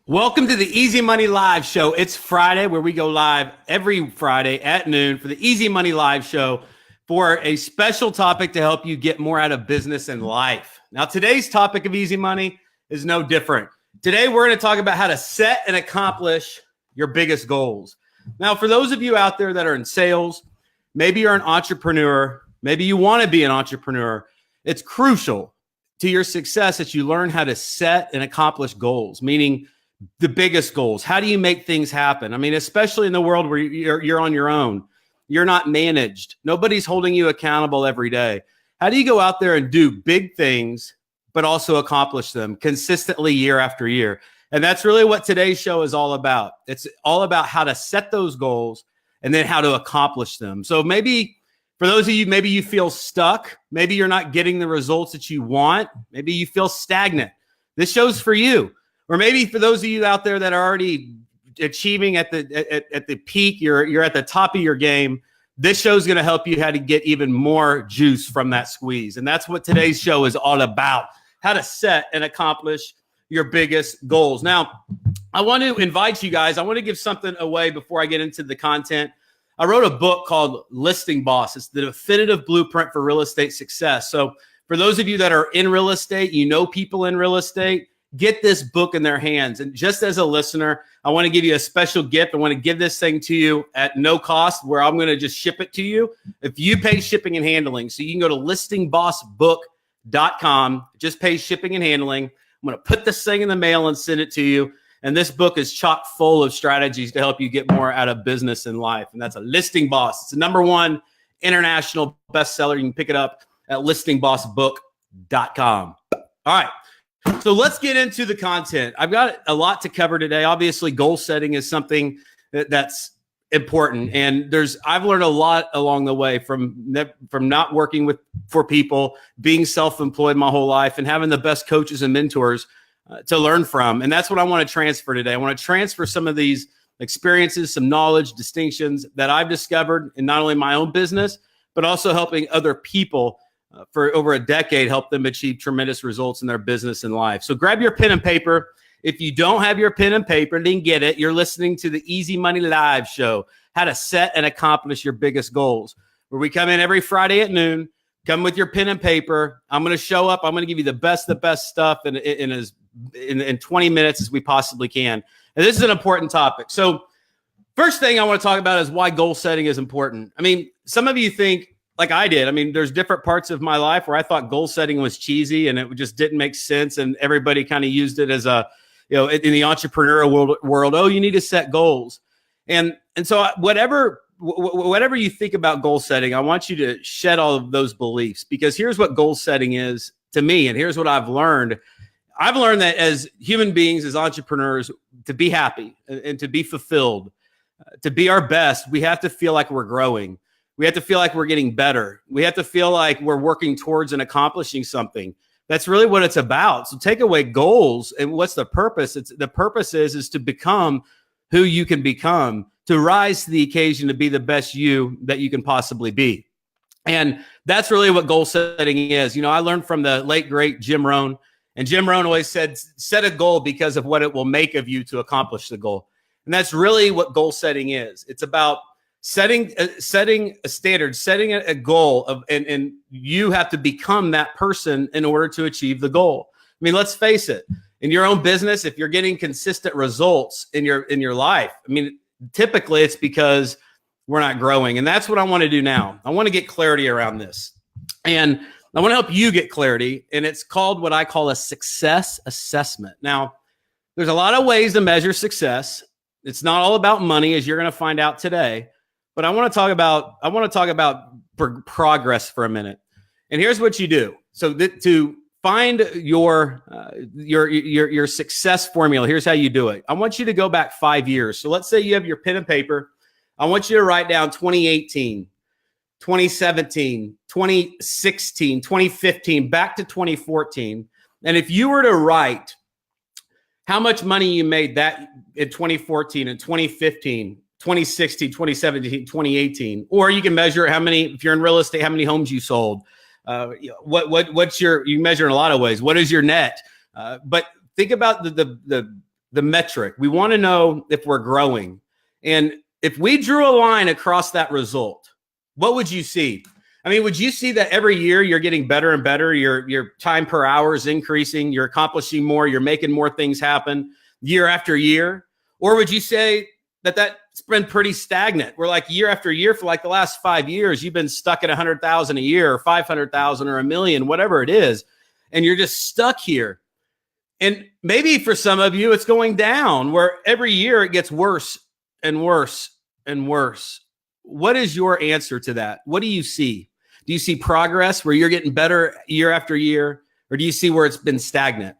Welcome to the Easy Money Live Show. It's Friday, where we go live every Friday at noon for the Easy Money Live Show for a special topic to help you get more out of business and life. Now, today's topic of Easy Money is no different. Today, we're going to talk about how to set and accomplish your biggest goals. Now, for those of you out there that are in sales, maybe you're an entrepreneur, maybe you want to be an entrepreneur, it's crucial to your success that you learn how to set and accomplish goals, meaning the biggest goals. How do you make things happen? I mean, especially in the world where you're on your own, you're not managed. Nobody's holding you accountable every day. How do you go out there and do big things, but also accomplish them consistently year after year? And that's really what today's show is all about. It's all about how to set those goals and then how to accomplish them. So maybe for those of you, maybe you feel stuck. Maybe you're not getting the results that you want. Maybe you feel stagnant. This show's for you. Or maybe for those of you out there that are already achieving at the peak, you're at the top of your game, this show is going to help you how to get even more juice from that squeeze. And that's what today's show is all about, how to set and accomplish your biggest goals. Now, I want to invite you guys. I want to give something away before I get into the content. I wrote a book called Listing Boss. It's the definitive blueprint for real estate success. So for those of you that are in real estate, you know people in real estate, get this book in their hands. And just as a listener, I want to give you a special gift. I want to give this thing to you at no cost, where I'm going to just ship it to you if you pay shipping and handling. So you can go to listingbossbook.com, just pay shipping and handling. I'm going to put this thing in the mail and send it to you. And this book is chock full of strategies to help you get more out of business and life. And that's a Listing Boss. It's the #1 international bestseller. You can pick it up at listingbossbook.com. All right. So let's get into the content. I've got a lot to cover today. Obviously, goal setting is something that's important. And I've learned a lot along the way from not working for people, being self-employed my whole life, and having the best coaches and mentors to learn from. And that's what I want to transfer today. I want to transfer some of these experiences, some knowledge, distinctions that I've discovered in not only my own business, but also helping other people for over a decade, help them achieve tremendous results in their business and life. So grab your pen and paper. If you don't have your pen and paper, then get it. You're listening to the Easy Money Live Show, how to set and accomplish your biggest goals, where we come in every Friday at noon. Come with your pen and paper. I'm going to show up. I'm going to give you the best stuff in 20 minutes as we possibly can. And this is an important topic. So first thing I want to talk about is why goal setting is important. I mean, some of you think, like I did. I mean, there's different parts of my life where I thought goal setting was cheesy and it just didn't make sense. And everybody kind of used it as in the entrepreneurial world, oh, you need to set goals. And so whatever you think about goal setting, I want you to shed all of those beliefs, because here's what goal setting is to me. And here's what I've learned. I've learned that as human beings, as entrepreneurs, to be happy and to be fulfilled, to be our best, we have to feel like we're growing. We have to feel like we're getting better. We have to feel like we're working towards and accomplishing something. That's really what it's about. So take away goals, and what's the purpose? The purpose is to become who you can become, to rise to the occasion, to be the best you that you can possibly be. And that's really what goal setting is. You know, I learned from the late, great Jim Rohn, and Jim Rohn always said, set a goal because of what it will make of you to accomplish the goal. And that's really what goal setting is. It's about setting a standard, setting a goal and you have to become that person in order to achieve the goal. I mean, let's face it, in your own business, if you're getting consistent results in your life, I mean, typically it's because we're not growing. And that's what I want to do now. I want to get clarity around this. And I want to help you get clarity. And it's called what I call a success assessment. Now, there's a lot of ways to measure success. It's not all about money, as you're going to find out today. But I want to talk about progress for a minute. And here's what you do. So to find your success formula, here's how you do it. I want you to go back 5 years. So let's say you have your pen and paper. I want you to write down 2018, 2017, 2016, 2015, back to 2014. And if you were to write how much money you made that in 2014 and 2015, 2016, 2017, 2018, or you can measure how many, if you're in real estate, how many homes you sold. You measure in a lot of ways. What is your net? But think about the the metric. We want to know if we're growing. And if we drew a line across that result, what would you see? I mean, would you see that every year you're getting better and better? Your time per hour is increasing. You're accomplishing more. You're making more things happen year after year. Or would you say that that's been pretty stagnant? We're like year after year for like the last 5 years, you've been stuck at 100,000 a year or 500,000 or a million, whatever it is. And you're just stuck here. And maybe for some of you, it's going down where every year it gets worse and worse and worse. What is your answer to that? What do you see? Do you see progress where you're getting better year after year? Or do you see where it's been stagnant?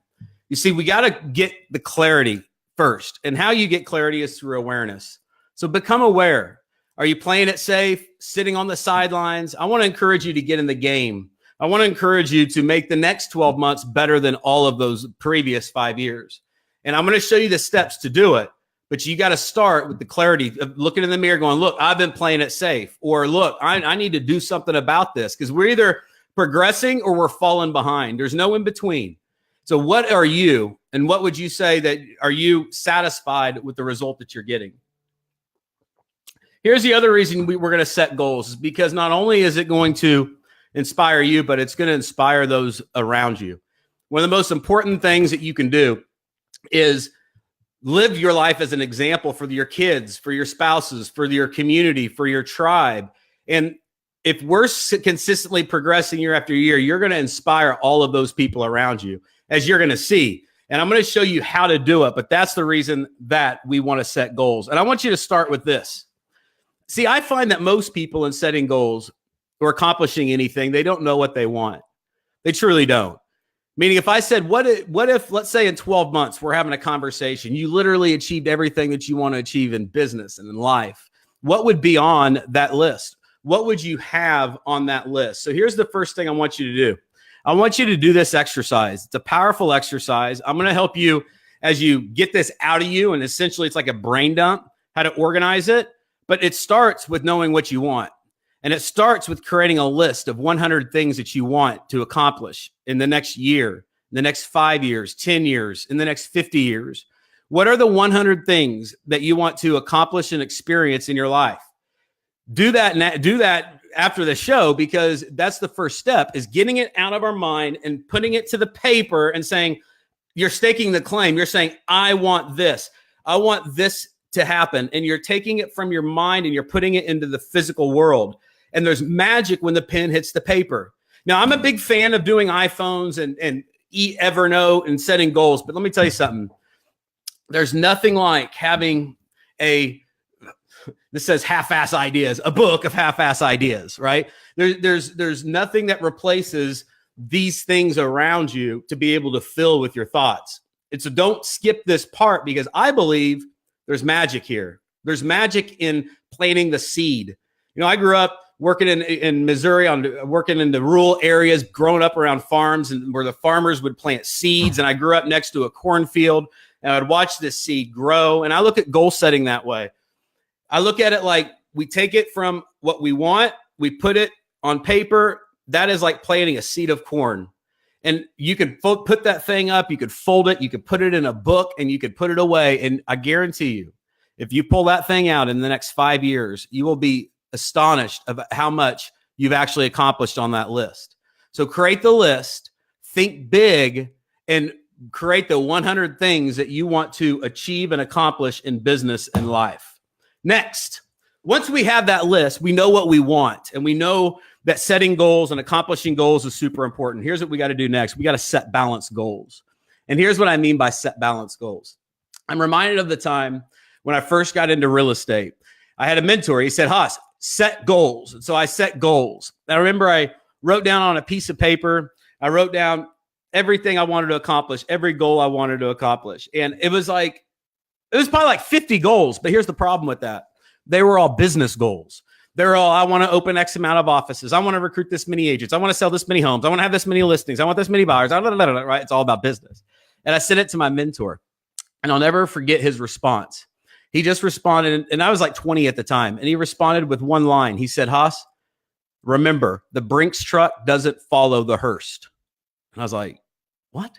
You see, we got to get the clarity first. And how you get clarity is through awareness. So become aware. Are you playing it safe, sitting on the sidelines? I want to encourage you to get in the game. I want to encourage you to make the next 12 months better than all of those previous 5 years. And I'm going to show you the steps to do it. But you got to start with the clarity of looking in the mirror going, look, I've been playing it safe. Or look, I need to do something about this, because we're either progressing or we're falling behind. There's no in between. So what are you, and what would you say that are you satisfied with the result that you're getting? Here's the other reason we're going to set goals, is because not only is it going to inspire you, but it's going to inspire those around you. One of the most important things that you can do is live your life as an example for your kids, for your spouses, for your community, for your tribe. And if we're consistently progressing year after year, you're going to inspire all of those people around you, as you're going to see. And I'm going to show you how to do it. But that's the reason that we want to set goals. And I want you to start with this. See, I find that most people in setting goals or accomplishing anything, they don't know what they want. They truly don't. Meaning, if I said, what if, let's say in 12 months, we're having a conversation, you literally achieved everything that you want to achieve in business and in life, what would be on that list? What would you have on that list? So here's the first thing I want you to do. I want you to do this exercise. It's a powerful exercise. I'm going to help you as you get this out of you. And essentially, it's like a brain dump, how to organize it. But it starts with knowing what you want. And it starts with creating a list of 100 things that you want to accomplish in the next year, the next 5 years, 10 years, in the next 50 years. What are the 100 things that you want to accomplish and experience in your life? Do that after the show, because that's the first step, is getting it out of our mind and putting it to the paper and saying, you're staking the claim. You're saying, I want this. I want this to happen. And you're taking it from your mind and you're putting it into the physical world. And there's magic when the pen hits the paper. Now, I'm a big fan of doing iPhones and Evernote and setting goals. But let me tell you something. There's nothing like having this says half-ass ideas, a book of half-ass ideas, right? There's nothing that replaces these things around you to be able to fill with your thoughts. And so don't skip this part, because I believe there's magic here. There's magic in planting the seed. You know, I grew up working in Missouri, working in the rural areas, growing up around farms, and where the farmers would plant seeds. And I grew up next to a cornfield, and I'd watch this seed grow. And I look at goal setting that way. I look at it like we take it from what we want, we put it on paper. That is like planting a seed of corn. And you could put that thing up, you could fold it, you could put it in a book, and you could put it away. And I guarantee you, if you pull that thing out in the next 5 years, you will be astonished about how much you've actually accomplished on that list. So create the list, think big, and create the 100 things that you want to achieve and accomplish in business and life. Next, once we have that list, we know what we want, and we know that setting goals and accomplishing goals is super important. Here's what we got to do next. We got to set balanced goals. And here's what I mean by set balanced goals. I'm reminded of the time when I first got into real estate. I had a mentor. He said, Haas, set goals. And so I set goals. I remember I wrote down on a piece of paper, I wrote down everything I wanted to accomplish, every goal I wanted to accomplish. And it was probably like 50 goals. But here's the problem with that. They were all business goals. They're all, I want to open X amount of offices. I want to recruit this many agents. I want to sell this many homes. I want to have this many listings. I want this many buyers. Right? It's all about business. And I sent it to my mentor, and I'll never forget his response. He just responded, and I was like 20 at the time, and he responded with one line. He said, Haas, remember, the Brinks truck doesn't follow the hearse. And I was like, what?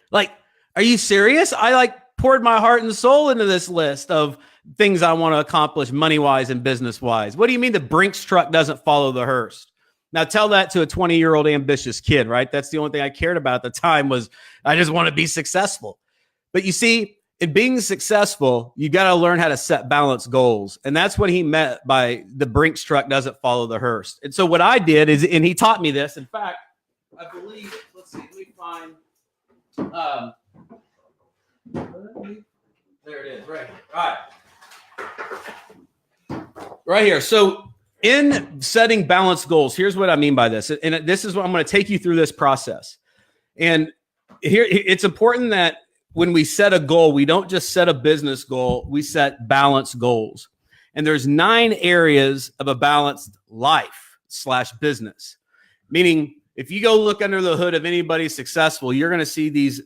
Like, are you serious? I poured my heart and soul into this list of things I want to accomplish money-wise and business-wise. What do you mean the Brinks truck doesn't follow the hearse? Now tell that to a 20-year-old ambitious kid, right? That's the only thing I cared about at the time was I just want to be successful. But you see, in being successful, you got to learn how to set balanced goals. And that's what he meant by the Brinks truck doesn't follow the hearse. And so what I did is, and he taught me this. In fact, I believe, let's see, let me find, there it is, right here. All right. Right here. So in setting balanced goals, here's what I mean by this. And this is what I'm going to take you through this process. And here, it's important that when we set a goal, we don't just set a business goal, we set balanced goals. And there's 9 areas of a balanced life / business. Meaning, if you go look under the hood of anybody successful, you're going to see these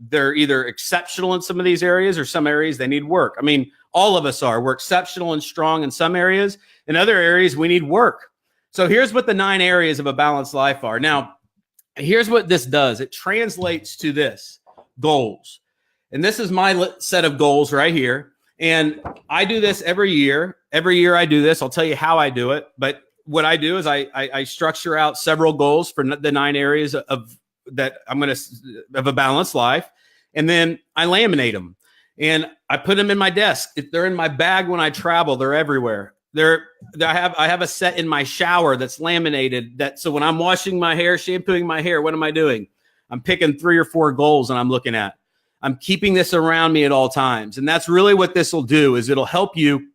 they're either exceptional in some of these areas or some areas they need work. I mean, all of us are. We're exceptional and strong in some areas. In other areas, we need work. So here's what the 9 areas of a balanced life are. Now, here's what this does. It translates to this. Goals. And this is my set of goals right here. And I do this every year. Every year I do this. I'll tell you how I do it. But what I do is I structure out several goals for the 9 areas of that I'm going to of a balanced life. And then I laminate them and I put them in my desk. If they're in my bag when I travel, they're everywhere. I have a set in my shower that's laminated so when I'm washing my hair, shampooing my hair, what am I doing? I'm picking 3 or 4 goals and I'm looking at. I'm keeping this around me at all times. And that's really what this will do is it'll help you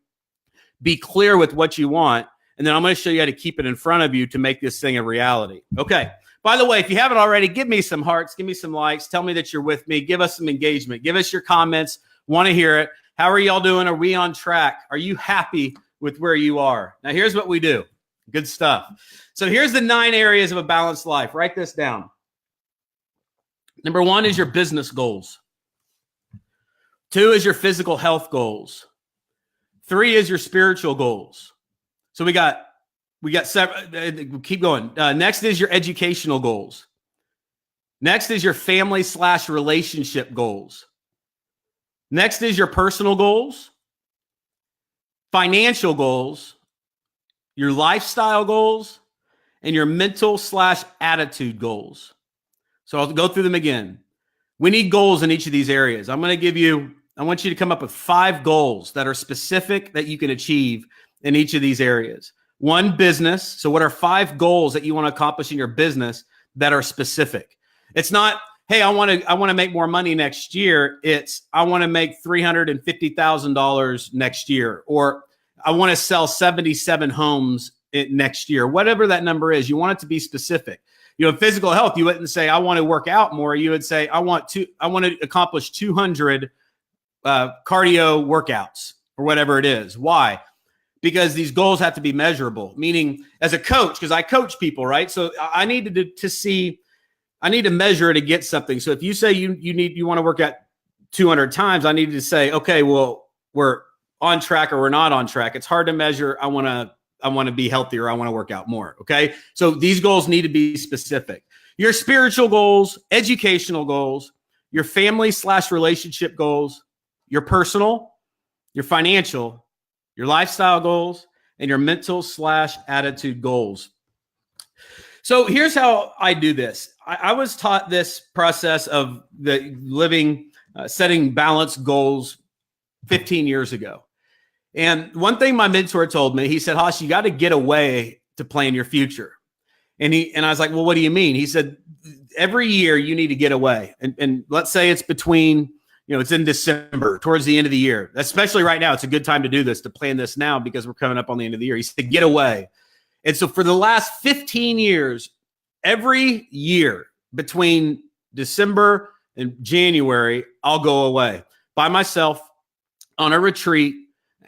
be clear with what you want. And then I'm going to show you how to keep it in front of you to make this thing a reality. Okay. By the way, if you haven't already, give me some hearts, give me some likes, tell me that you're with me, give us some engagement, give us your comments. Want to hear it. How are y'all doing? Are we on track? Are you happy with where you are? Now, here's what we do. Good stuff. So here's the 9 areas of a balanced life. Write this down. Number 1 is your business goals. 2 is your physical health goals. 3 is your spiritual goals. So we got several. Keep going. Next is your educational goals. Next is your family / relationship goals. Next is your personal goals, financial goals, your lifestyle goals, and your mental / attitude goals. So I'll go through them again. We need goals in each of these areas. I want you to come up with 5 goals that are specific that you can achieve in each of these areas. 1, business. So what are 5 goals that you want to accomplish in your business that are specific? It's not, hey, I want to make more money next year. It's, I want to make $350,000 next year, or I want to sell 77 homes next year. Whatever that number is, you want it to be specific. You know, physical health, you wouldn't say, I want to work out more. You would say, I want to accomplish 200 cardio workouts or whatever it is. Why? Because these goals have to be measurable, meaning as a coach, because I coach people, right? So I need to measure to get something. So if you say you want to work out 200 times, I need to say, okay, well, we're on track or we're not on track. It's hard to measure. I want to be healthier. I want to work out more. Okay. So these goals need to be specific. Your spiritual goals, educational goals, your family / relationship goals, your personal, your financial, your lifestyle goals, and your mental / attitude goals. So here's how I do this. I was taught this process of the living, setting balanced goals 15 years ago. And one thing my mentor told me, he said, Hosh, you got to get away to plan your future. And I was like, well, what do you mean? He said, every year you need to get away. And let's say it's between, it's in December, towards the end of the year. Especially right now, it's a good time to do this, to plan this now because we're coming up on the end of the year. He said, get away. And so for the last 15 years, every year between December and January, I'll go away by myself on a retreat.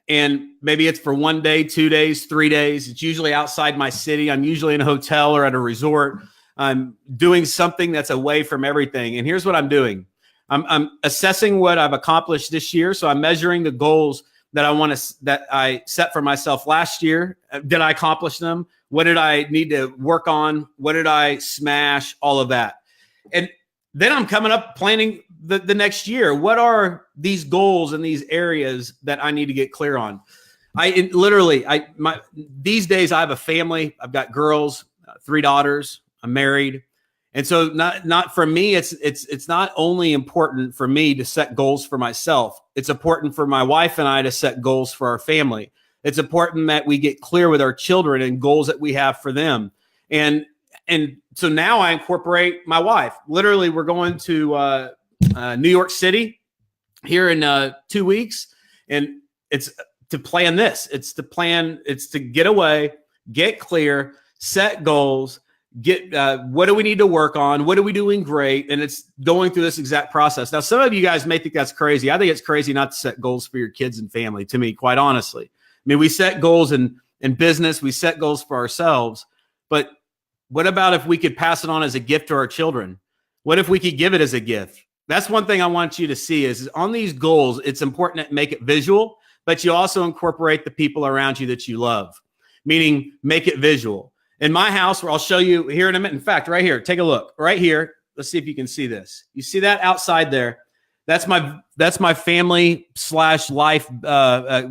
And maybe it's for 1 day, 2 days, 3 days. It's usually outside my city. I'm usually in a hotel or at a resort. I'm doing something that's away from everything. And here's what I'm doing. I'm assessing what I've accomplished this year. So I'm measuring the goals that I set for myself last year. Did I accomplish them? What did I need to work on? What did I smash? All of that. And then I'm coming up planning the next year. What are these goals and these areas that I need to get clear on? These days I have a family. I've got girls, 3 daughters. I'm married. And so not for me, it's not only important for me to set goals for myself. It's important for my wife and I to set goals for our family. It's important that we get clear with our children and goals that we have for them. And so now I incorporate my wife. Literally, we're going to New York City here in 2 weeks. And it's to plan this. It's to get away, get clear, set goals, get what do we need to work on? What are we doing great? And it's going through this exact process. Now, some of you guys may think that's crazy. I think it's crazy not to set goals for your kids and family, to me, quite honestly. I mean, we set goals in business. We set goals for ourselves. But what about if we could pass it on as a gift to our children? What if we could give it as a gift? That's one thing I want you to see is on these goals, it's important to make it visual, but you also incorporate the people around you that you love, meaning make it visual. In my house, where I'll show you here in a minute. In fact, right here, take a look right here. Let's see if you can see this. You see that outside there? That's my family / life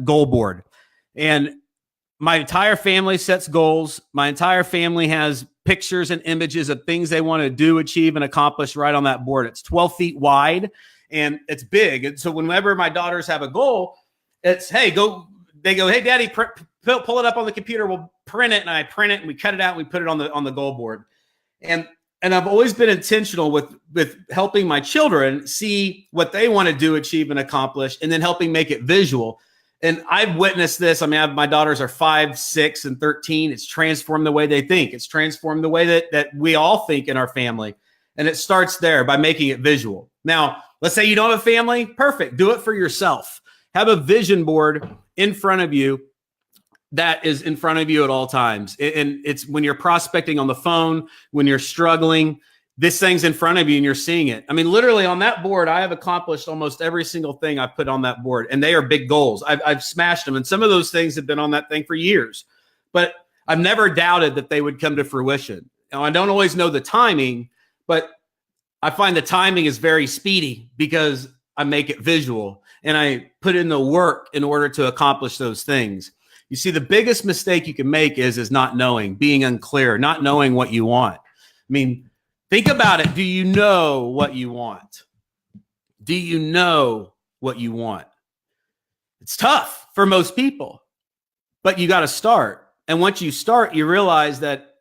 goal board. And my entire family sets goals. My entire family has pictures and images of things they want to do, achieve, and accomplish right on that board. It's 12 feet wide and it's big. And so whenever my daughters have a goal, it's, hey, go. They go, hey, Daddy, pull it up on the computer. We'll print it, and I print it, and we cut it out, and we put it on the goal board. And I've always been intentional with helping my children see what they want to do, achieve, and accomplish, and then helping make it visual. And I've witnessed this. I mean, my daughters are 5, 6, and 13. It's transformed the way they think. It's transformed the way that we all think in our family. And it starts there by making it visual. Now, let's say you don't have a family. Perfect. Do it for yourself. Have a vision board in front of you that is in front of you at all times. And it's when you're prospecting on the phone, when you're struggling, this thing's in front of you and you're seeing it. I mean, literally on that board, I have accomplished almost every single thing I put on that board, and they are big goals. I've smashed them. And some of those things have been on that thing for years, but I've never doubted that they would come to fruition. Now, I don't always know the timing, but I find the timing is very speedy because I make it visual and I put in the work in order to accomplish those things. You see, the biggest mistake you can make is not knowing, being unclear, not knowing what you want. I mean, think about it. Do you know what you want? Do you know what you want? It's tough for most people, but you got to start. And once you start, you realize that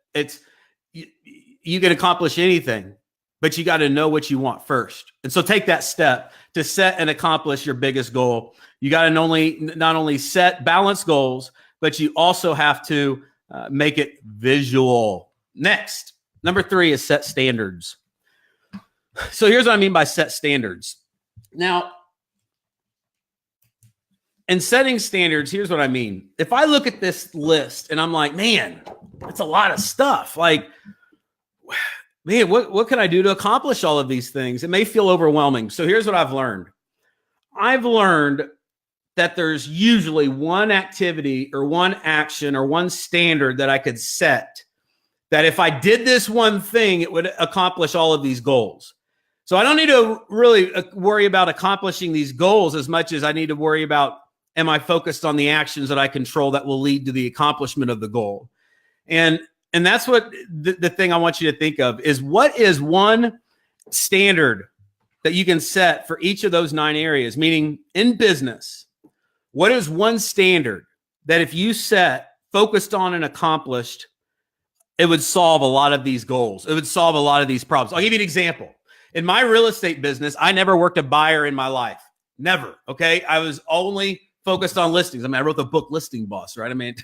you can accomplish anything, but you got to know what you want first. And so take that step to set and accomplish your biggest goal. You got to not only set balanced goals, but you also have to make it visual. Next, number 3 is set standards. So here's what I mean by set standards. Now, in setting standards, here's what I mean. If I look at this list and I'm like, man, that's a lot of stuff. Like, man, what can I do to accomplish all of these things? It may feel overwhelming. So here's what I've learned. I've learned that there's usually one activity or one action or one standard that I could set that if I did this one thing, it would accomplish all of these goals. So I don't need to really worry about accomplishing these goals as much as I need to worry about, am I focused on the actions that I control that will lead to the accomplishment of the goal? And that's what the thing I want you to think of is, what is one standard that you can set for each of those 9 areas? Meaning in business, what is one standard that if you set, focused on, and accomplished, it would solve a lot of these goals? It would solve a lot of these problems. I'll give you an example. In my real estate business, I never worked a buyer in my life. Never. Okay. I was only focused on listings. I mean, I wrote the book Listing Boss, right? I mean,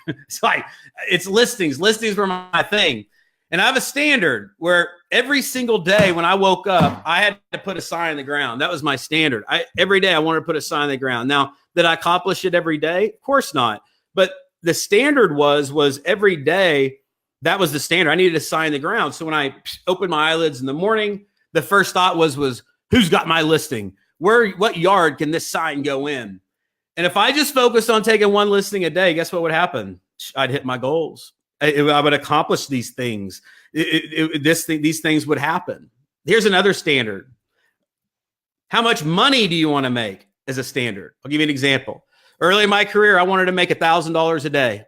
it's listings. Listings were my thing. And I have a standard where every single day when I woke up, I had to put a sign on the ground. That was my standard. Every day I wanted to put a sign on the ground. Now, did I accomplish it every day? Of course not. But the standard was every day, that was the standard. I needed a sign on the ground. So when I opened my eyelids in the morning, the first thought was who's got my listing? What yard can this sign go in? And if I just focused on taking one listing a day, guess what would happen? I'd hit my goals. I would accomplish these things. These things would happen. Here's another standard. How much money do you want to make as a standard? I'll give you an example. Early in my career, I wanted to make $1,000 a day.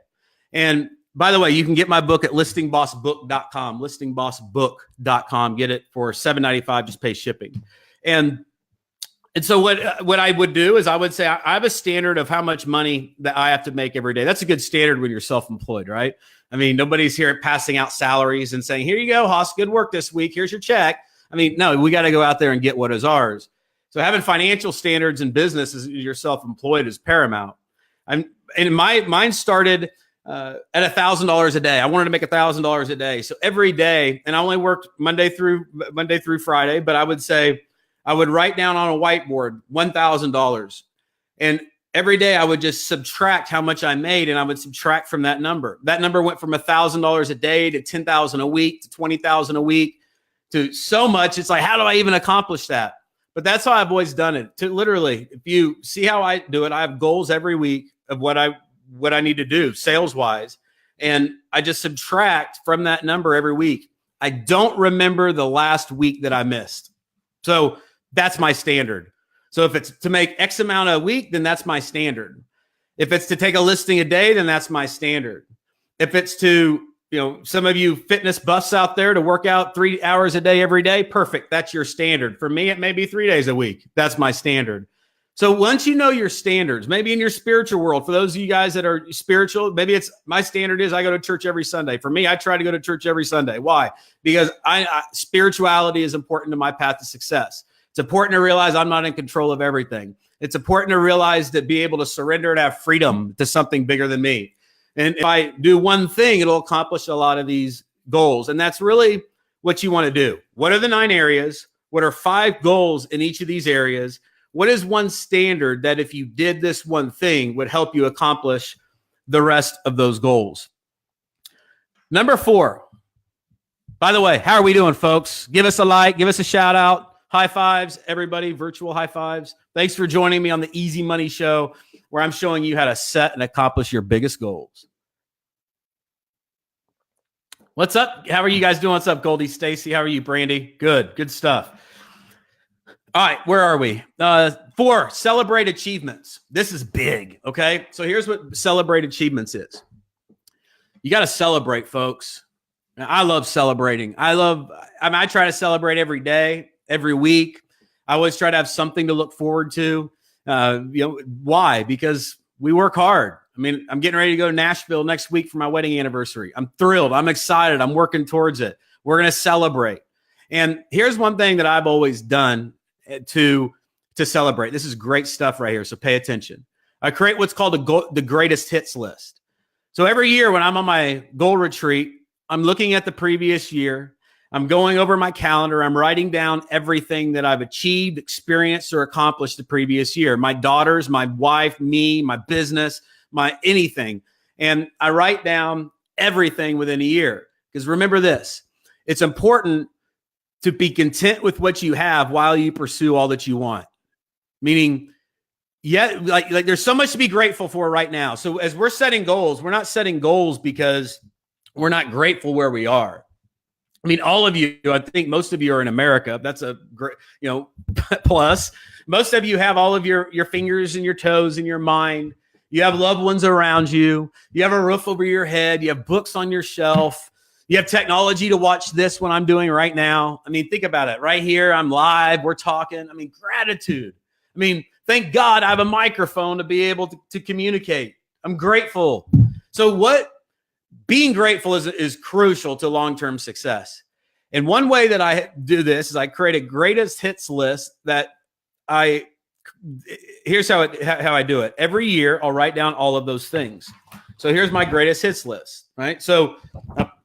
And by the way, you can get my book at listingbossbook.com, listingbossbook.com. Get it for $7.95, just pay shipping. And so what I would do is I would say I have a standard of how much money that I have to make every day. That's a good standard when you're self-employed, right? I mean, nobody's here passing out salaries and saying, here you go, Haas, good work this week. Here's your check. I mean, no, we got to go out there and get what is ours. So having financial standards in business as you're self-employed is paramount. Mine started at $1,000 a day. I wanted to make $1,000 a day. So every day, and I only worked Monday through Friday, but I would say I would write down on a whiteboard $1,000. And every day I would just subtract how much I made, and I would subtract from that number. That number went from $1,000 a day to $10,000 a week to $20,000 a week to so much. It's like, how do I even accomplish that? But that's how I've always done it. To literally, if you see how I do it, I have goals every week of what I need to do sales wise. And I just subtract from that number every week. I don't remember the last week that I missed. So that's my standard. So if it's to make X amount a week, then that's my standard. If it's to take a listing a day, then that's my standard. If it's to, some of you fitness buffs out there to work out 3 hours a day every day, perfect. That's your standard. For me, it may be 3 days a week. That's my standard. So once you know your standards, maybe in your spiritual world, for those of you guys that are spiritual, maybe it's my standard is I go to church every Sunday. For me, I try to go to church every Sunday. Why? Because spirituality is important to my path to success. It's important to realize I'm not in control of everything. It's important to realize that be able to surrender and have freedom to something bigger than me. And if I do one thing, it'll accomplish a lot of these goals. And that's really what you want to do. What are the 9 areas? What are 5 goals in each of these areas? What is one standard that if you did this one thing would help you accomplish the rest of those goals? Number 4. By the way, how are we doing, folks? Give us a like, give us a shout out. High fives, everybody, virtual high fives. Thanks for joining me on the Easy Money Show, where I'm showing you how to set and accomplish your biggest goals. What's up? How are you guys doing? What's up, Goldie, Stacy? How are you, Brandy? Good stuff. All right, where are we? 4, celebrate achievements. This is big, okay? So here's what celebrate achievements is. You got to celebrate, folks. Now, I love celebrating. I try to celebrate every day, every week. I always try to have something to look forward to. Why? Because we work hard. I mean, I'm getting ready to go to Nashville next week for my wedding anniversary. I'm thrilled. I'm excited. I'm working towards it. We're going to celebrate. And here's one thing that I've always done to celebrate. This is great stuff right here. So pay attention. I create what's called the greatest hits list. So every year when I'm on my goal retreat, I'm looking at the previous year. I'm going over my calendar. I'm writing down everything that I've achieved, experienced, or accomplished the previous year. My daughters, my wife, me, my business, my anything. And I write down everything within a year. Because remember this, it's important to be content with what you have while you pursue all that you want. Meaning, like there's so much to be grateful for right now. So as we're setting goals, we're not setting goals because we're not grateful where we are. I mean, all of you, I think most of you are in America. That's a great, plus. Most of you have all of your fingers and your toes in your mind. You have loved ones around you. You have a roof over your head. You have books on your shelf. You have technology to watch this what I'm doing right now. I mean, think about it. Right here, I'm live. We're talking. I mean, gratitude. I mean, thank God I have a microphone to be able to communicate. I'm grateful. So being grateful is crucial to long-term success. And one way that I do this is I create a greatest hits list here's how I do it. Every year, I'll write down all of those things. So here's my greatest hits list, right? So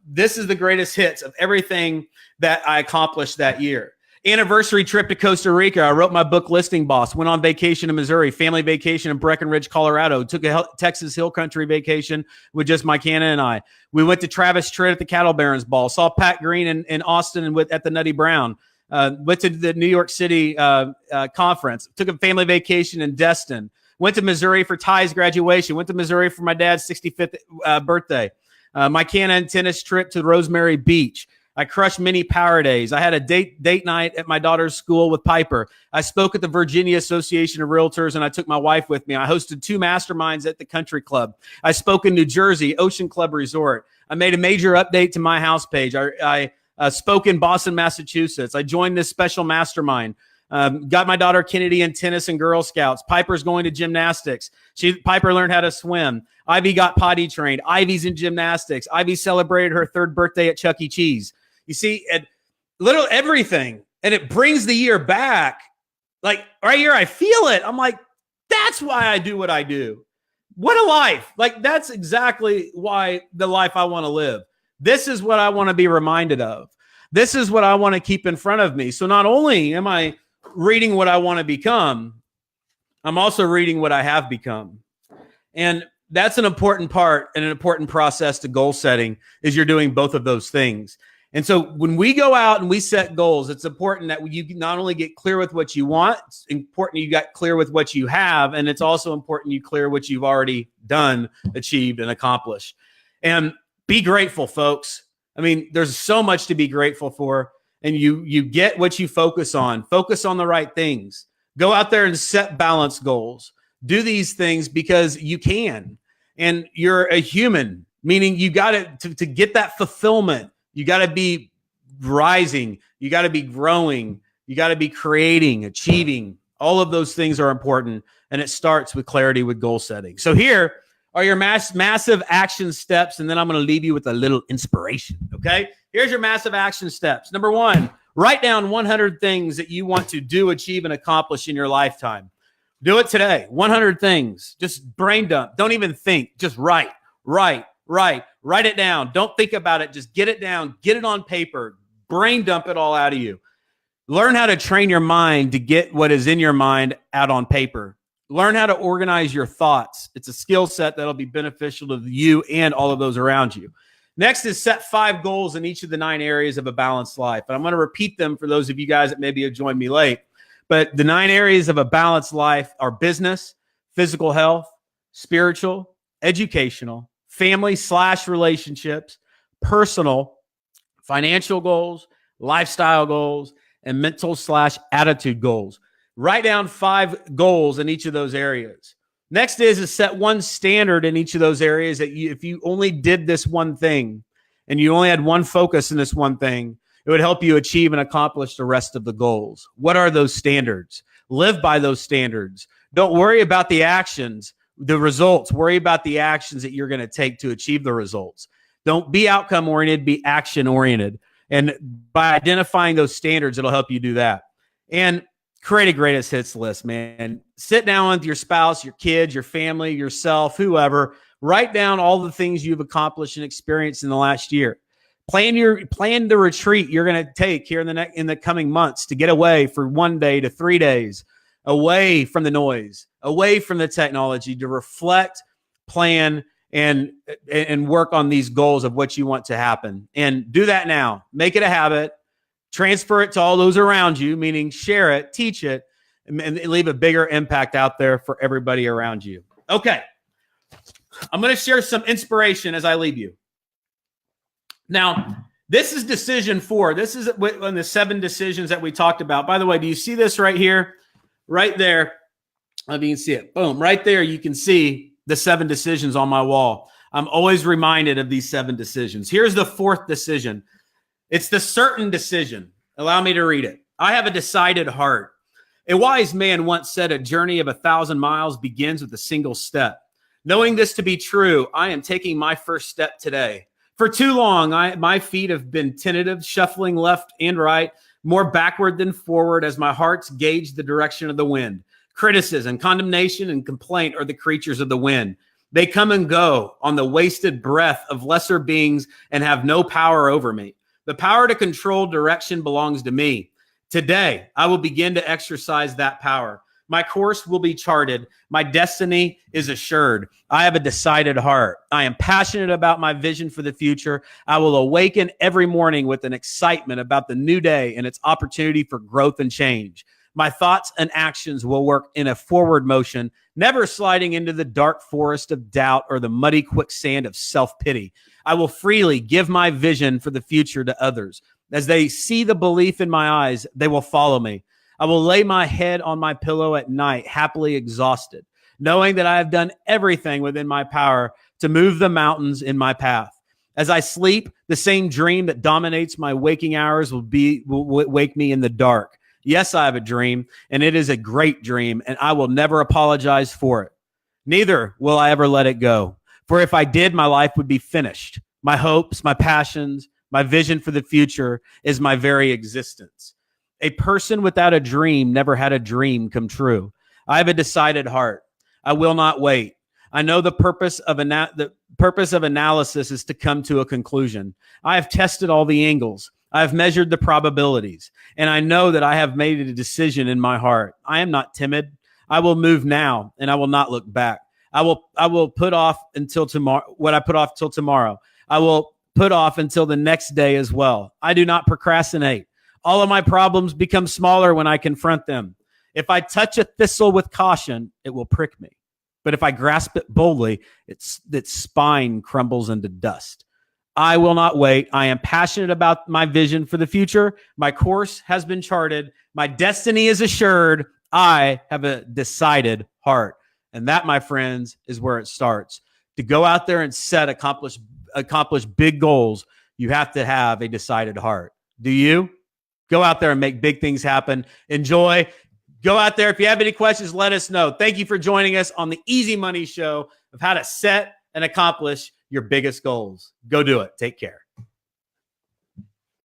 this is the greatest hits of everything that I accomplished that year. Anniversary trip to Costa Rica. I wrote my book, Listing Boss. Went on vacation to Missouri, family vacation in Breckenridge, Colorado. Took a Texas Hill Country vacation with just my Canna and I. We went to Travis Tritt at the Cattle Barons Ball. Saw Pat Green in Austin and at the Nutty Brown. Went to the New York City conference. Took a family vacation in Destin. Went to Missouri for Ty's graduation. Went to Missouri for my dad's 65th birthday. My Canna and tennis trip to Rosemary Beach. I crushed many power days. I had a date night at my daughter's school with Piper. I spoke at the Virginia Association of Realtors, and I took my wife with me. I hosted 2 masterminds at the country club. I spoke in New Jersey, Ocean Club Resort. I made a major update to my house page. I spoke in Boston, Massachusetts. I joined this special mastermind. Got my daughter Kennedy in tennis and Girl Scouts. Piper's going to gymnastics. Piper learned how to swim. Ivy got potty trained. Ivy's in gymnastics. Ivy celebrated her 3rd birthday at Chuck E. Cheese. You see, little everything. And it brings the year back. Like right here, I feel it. I'm like, that's why I do what I do. What a life. Like that's exactly why the life I want to live. This is what I want to be reminded of. This is what I want to keep in front of me. So not only am I reading what I want to become, I'm also reading what I have become. And that's an important part and an important process to goal setting is you're doing both of those things. And so when we go out and we set goals, it's important that you not only get clear with what you want, it's important you got clear with what you have, and it's also important you clear what you've already done, achieved, and accomplished. And be grateful, folks. I mean, there's so much to be grateful for, and you get what you focus on. Focus on the right things. Go out there and set balanced goals. Do these things because you can, and you're a human, meaning you got to get that fulfillment. You got to be rising. You got to be growing. You got to be creating, achieving. All of those things are important, and it starts with clarity with goal setting. So here are your massive action steps, and then I'm going to leave you with a little inspiration, okay? Here's your massive action steps. Number 1, write down 100 things that you want to do, achieve, and accomplish in your lifetime. Do it today. 100 things. Just brain dump. Don't even think. Just write. Write it down. Don't think about it. Just get it down. Get it on paper. Brain dump it all out of you. Learn how to train your mind to get what is in your mind out on paper. Learn how to organize your thoughts. It's a skill set that'll be beneficial to you and all of those around you. Next is set 5 goals in each of the 9 areas of a balanced life. And I'm going to repeat them for those of you guys that maybe have joined me late. But the 9 areas of a balanced life are business, physical health, spiritual, educational, family/relationships, personal, financial goals, lifestyle goals, and mental/attitude goals. Write down 5 goals in each of those areas. Next is set 1 standard in each of those areas that if you only did this one thing and you only had one focus in this one thing, it would help you achieve and accomplish the rest of the goals. What are those standards? Live by those standards. Don't worry about the actions, the results. Worry about the actions that you're going to take to achieve the results. Don't be outcome oriented, be action oriented. And by identifying those standards, it'll help you do that. And create a greatest hits list, man. Sit down with your spouse, your kids, your family, yourself, whoever. Write down all the things you've accomplished and experienced in the last year. Plan the retreat you're going to take here in the coming months to get away for 1 day to 3 days, away from the noise, away from the technology, to reflect, plan, and work on these goals of what you want to happen. And do that now. Make it a habit. Transfer it to all those around you, meaning share it, teach it, and leave a bigger impact out there for everybody around you. Okay. I'm going to share some inspiration as I leave you. Now, this is decision 4. This is on the 7 decisions that we talked about. By the way, do you see this right here? Right there. If you can see it. Boom. Right there, you can see the 7 decisions on my wall. I'm always reminded of these 7 decisions. Here's the 4th decision. It's the certain decision. Allow me to read it. I have a decided heart. A wise man once said, a journey of 1,000 miles begins with a single step. Knowing this to be true, I am taking my first step today. For too long, my feet have been tentative, shuffling left and right, more backward than forward as my heart's gauged the direction of the wind. Criticism, condemnation, and complaint are the creatures of the wind. They come and go on the wasted breath of lesser beings and have no power over me. The power to control direction belongs to me. Today, I will begin to exercise that power. My course will be charted. My destiny is assured. I have a decided heart. I am passionate about my vision for the future. I will awaken every morning with an excitement about the new day and its opportunity for growth and change. My thoughts and actions will work in a forward motion, never sliding into the dark forest of doubt or the muddy quicksand of self-pity. I will freely give my vision for the future to others. As they see the belief in my eyes, they will follow me. I will lay my head on my pillow at night, happily exhausted, knowing that I have done everything within my power to move the mountains in my path. As I sleep, the same dream that dominates my waking hours will wake me in the dark. Yes, I have a dream, and it is a great dream, and I will never apologize for it. Neither will I ever let it go. For if I did, my life would be finished. My hopes, my passions, my vision for the future is my very existence. A person without a dream never had a dream come true. I have a decided heart. I will not wait. I know the purpose of analysis is to come to a conclusion. I have tested all the angles. I have measured the probabilities, and I know that I have made a decision in my heart. I am not timid. I will move now, and I will not look back. I will put off until tomorrow what I put off till tomorrow. I will put off until the next day as well. I do not procrastinate. All of my problems become smaller when I confront them. If I touch a thistle with caution, it will prick me. But if I grasp it boldly, its spine crumbles into dust. I will not wait. I am passionate about my vision for the future. My course has been charted. My destiny is assured. I have a decided heart. And that, my friends, is where it starts. To go out there and accomplish big goals, you have to have a decided heart. Do you? Go out there and make big things happen. Enjoy. Go out there. If you have any questions, let us know. Thank you for joining us on the Easy Money Show of how to set and accomplish your biggest goals. Go do it. Take care.